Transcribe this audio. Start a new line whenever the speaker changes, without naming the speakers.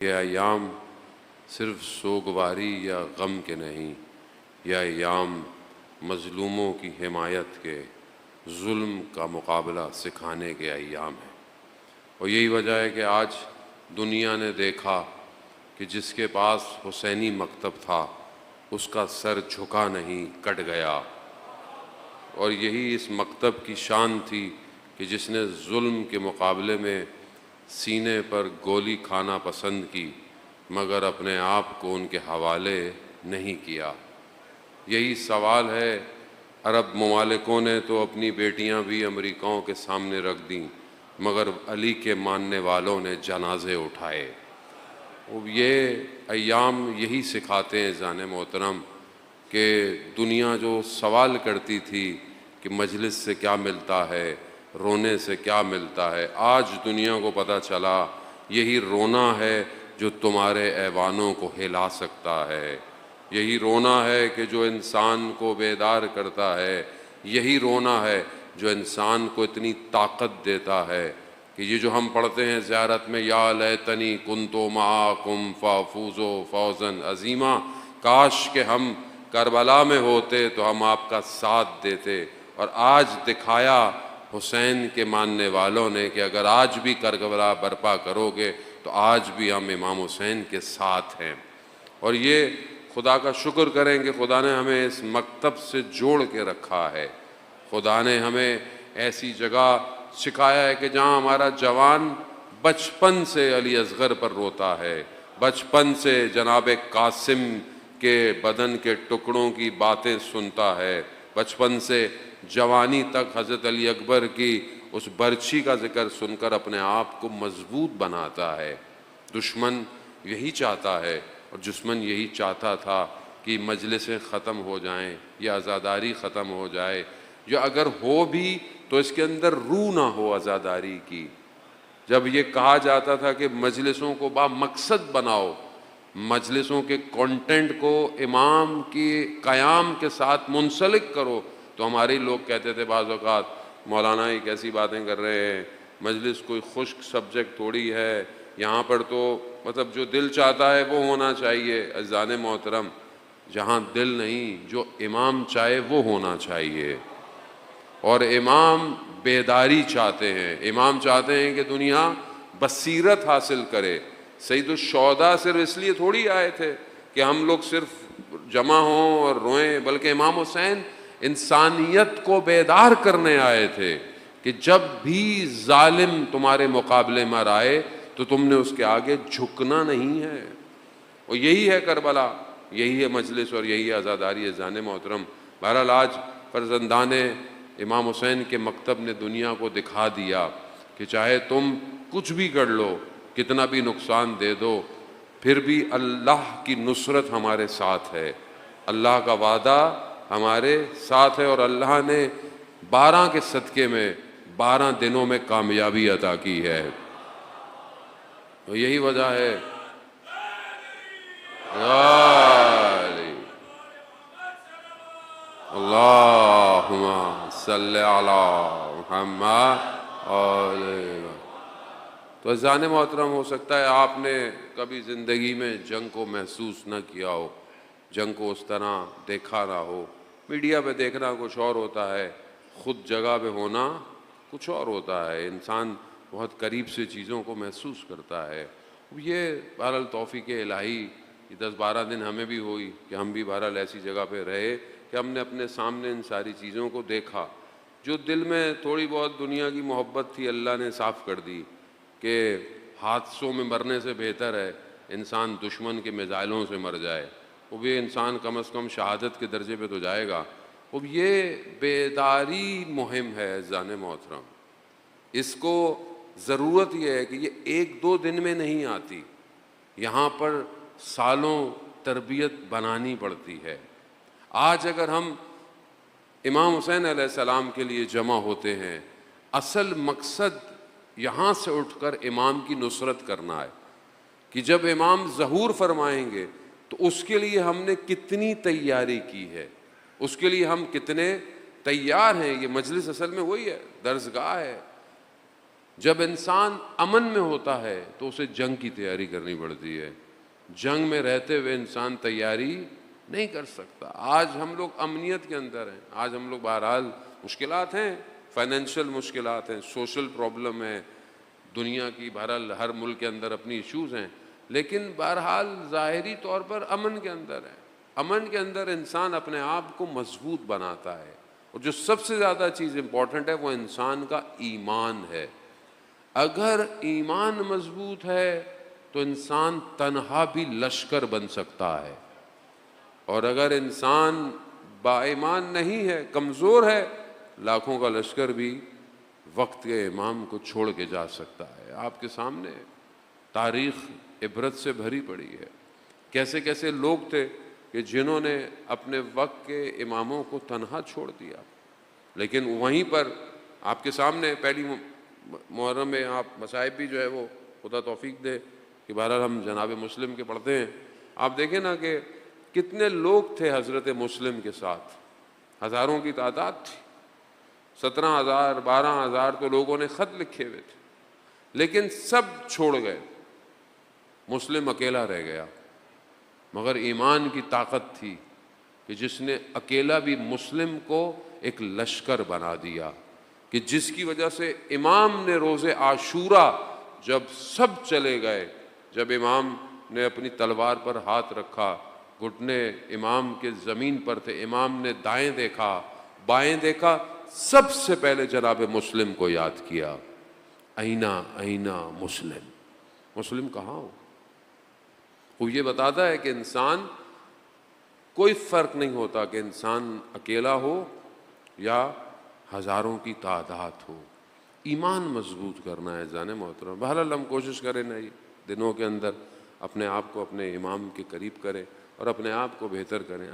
یہ ایام صرف سوگواری یا غم کے نہیں، یہ ایام مظلوموں کی حمایت کے، ظلم کا مقابلہ سکھانے کے ایام ہیں۔ اور یہی وجہ ہے کہ آج دنیا نے دیکھا کہ جس کے پاس حسینی مکتب تھا اس کا سر جھکا نہیں، کٹ گیا۔ اور یہی اس مکتب کی شان تھی کہ جس نے ظلم کے مقابلے میں سینے پر گولی کھانا پسند کی مگر اپنے آپ کو ان کے حوالے نہیں کیا۔ یہی سوال ہے، عرب ممالکوں نے تو اپنی بیٹیاں بھی امریکاؤں کے سامنے رکھ دیں مگر علی کے ماننے والوں نے جنازے اٹھائے۔ یہ ایام یہی سکھاتے ہیں جان محترم کہ دنیا جو سوال کرتی تھی کہ مجلس سے کیا ملتا ہے، رونے سے کیا ملتا ہے، آج دنیا کو پتہ چلا یہی رونا ہے جو تمہارے ایوانوں کو ہلا سکتا ہے، یہی رونا ہے کہ جو انسان کو بیدار کرتا ہے، یہی رونا ہے جو انسان کو اتنی طاقت دیتا ہے کہ یہ جو ہم پڑھتے ہیں زیارت میں، یا لیتنی کنتو معاکم فافوز فوزا عظیما، کاش کہ ہم کربلا میں ہوتے تو ہم آپ کا ساتھ دیتے۔ اور آج دکھایا حسین کے ماننے والوں نے کہ اگر آج بھی کربلا برپا کرو گے تو آج بھی ہم امام حسین کے ساتھ ہیں۔ اور یہ خدا کا شکر کریں کہ خدا نے ہمیں اس مکتب سے جوڑ کے رکھا ہے، خدا نے ہمیں ایسی جگہ سکھایا ہے کہ جہاں ہمارا جوان بچپن سے علی اصغر پر روتا ہے، بچپن سے جناب قاسم کے بدن کے ٹکڑوں کی باتیں سنتا ہے، بچپن سے جوانی تک حضرت علی اکبر کی اس برچھی کا ذکر سن کر اپنے آپ کو مضبوط بناتا ہے۔ دشمن یہی چاہتا ہے، اور دشمن یہی چاہتا تھا کہ مجلسیں ختم ہو جائیں یا عزاداری ختم ہو جائے، یا اگر ہو بھی تو اس کے اندر روح نہ ہو عزاداری کی۔ جب یہ کہا جاتا تھا کہ مجلسوں کو با مقصد بناؤ، مجلسوں کے کانٹینٹ کو امام کی قیام کے ساتھ منسلک کرو، تو ہمارے لوگ کہتے تھے بعض اوقات مولانا یہ کیسی باتیں کر رہے ہیں، مجلس کوئی خشک سبجیکٹ تھوڑی ہے، یہاں پر تو مطلب جو دل چاہتا ہے وہ ہونا چاہیے۔ عزیزان محترم، جہاں دل نہیں، جو امام چاہے وہ ہونا چاہیے۔ اور امام بیداری چاہتے ہیں، امام چاہتے ہیں کہ دنیا بصیرت حاصل کرے۔ سید الشہداء صرف اس لیے تھوڑی آئے تھے کہ ہم لوگ صرف جمع ہوں اور روئیں، بلکہ امام حسین انسانیت کو بیدار کرنے آئے تھے کہ جب بھی ظالم تمہارے مقابلے میں آئے تو تم نے اس کے آگے جھکنا نہیں ہے۔ اور یہی ہے کربلا، یہی ہے مجلس، اور یہی ہے عزاداری۔ عزیزان محترم، بہرحال آج فرزندان امام حسین کے مکتب نے دنیا کو دکھا دیا کہ چاہے تم کچھ بھی کر لو، کتنا بھی نقصان دے دو، پھر بھی اللہ کی نصرت ہمارے ساتھ ہے، اللہ کا وعدہ ہمارے ساتھ ہے، اور اللہ نے 12 کے صدقے میں 12 دنوں میں کامیابی عطا کی ہے۔ تو یہی وجہ ہے اللہم صلی علی محمد۔ تو عزیزان محترم، ہو سکتا ہے آپ نے کبھی زندگی میں جنگ کو محسوس نہ کیا ہو، جنگ کو اس طرح دیکھا نہ ہو، میڈیا پہ دیکھنا کچھ اور ہوتا ہے، خود جگہ پہ ہونا کچھ اور ہوتا ہے، انسان بہت قریب سے چیزوں کو محسوس کرتا ہے۔ یہ بہرحال توفیق الہی، یہ 10-12 دن ہمیں بھی ہوئی کہ ہم بھی بہرحال ایسی جگہ پہ رہے کہ ہم نے اپنے سامنے ان ساری چیزوں کو دیکھا۔ جو دل میں تھوڑی بہت دنیا کی محبت تھی اللہ نے صاف کر دی کہ حادثوں میں مرنے سے بہتر ہے انسان دشمن کے میزائلوں سے مر جائے، وہ بھی انسان کم از کم شہادت کے درجے پہ تو جائے گا۔ اب یہ بیداری مہم ہے عزیزان محترم، اس کو ضرورت یہ ہے کہ یہ 1-2 دن میں نہیں آتی، یہاں پر سالوں تربیت بنانی پڑتی ہے۔ آج اگر ہم امام حسین علیہ السلام کے لیے جمع ہوتے ہیں، اصل مقصد یہاں سے اٹھ کر امام کی نصرت کرنا ہے کہ جب امام ظہور فرمائیں گے تو اس کے لیے ہم نے کتنی تیاری کی ہے، اس کے لیے ہم کتنے تیار ہیں۔ یہ مجلس اصل میں وہی ہے، درسگاہ ہے جب انسان امن میں ہوتا ہے تو اسے جنگ کی تیاری کرنی پڑتی ہے، جنگ میں رہتے ہوئے انسان تیاری نہیں کر سکتا۔ آج ہم لوگ امنیت کے اندر ہیں، آج ہم لوگ بہرحال مشکلات ہیں، فائنینشیل مشکلات ہیں، سوشل پرابلم ہے، دنیا کی بہرحال ہر ملک کے اندر اپنی ایشوز ہیں، لیکن بہرحال ظاہری طور پر امن کے اندر ہے۔ امن کے اندر انسان اپنے آپ کو مضبوط بناتا ہے، اور جو سب سے زیادہ چیز امپورٹنٹ ہے وہ انسان کا ایمان ہے۔ اگر ایمان مضبوط ہے تو انسان تنہا بھی لشکر بن سکتا ہے، اور اگر انسان با ایمان نہیں ہے، کمزور ہے، لاکھوں کا لشکر بھی وقت کے امام کو چھوڑ کے جا سکتا ہے۔ آپ کے سامنے تاریخ عبرت سے بھری پڑی ہے، کیسے کیسے لوگ تھے کہ جنہوں نے اپنے وقت کے اماموں کو تنہا چھوڑ دیا، لیکن وہیں پر آپ کے سامنے پہلی محرم میں آپ مصائب بھی جو ہے وہ خدا توفیق دے کہ بہرحال ہم جناب مسلم کے پڑھتے ہیں، آپ دیکھیں نا کہ کتنے لوگ تھے حضرت مسلم کے ساتھ، ہزاروں کی تعداد تھی، 17,000 12,000 تو لوگوں نے خط لکھے ہوئے تھے، لیکن سب چھوڑ گئے، مسلم اکیلا رہ گیا۔ مگر ایمان کی طاقت تھی کہ جس نے اکیلا بھی مسلم کو ایک لشکر بنا دیا، کہ جس کی وجہ سے امام نے روز عاشورہ جب سب چلے گئے، جب امام نے اپنی تلوار پر ہاتھ رکھا، گھٹنے امام کے زمین پر تھے، امام نے دائیں دیکھا بائیں دیکھا، سب سے پہلے جناب مسلم کو یاد کیا، اینا اینا مسلم، مسلم کہاں ہو؟ وہ یہ بتاتا ہے کہ انسان کوئی فرق نہیں ہوتا کہ انسان اکیلا ہو یا ہزاروں کی تعداد ہو، ایمان مضبوط کرنا ہے جان محترم۔ بہرحال ہم کوشش کریں نا دنوں کے اندر اپنے آپ کو اپنے امام کے قریب کریں اور اپنے آپ کو بہتر کریں۔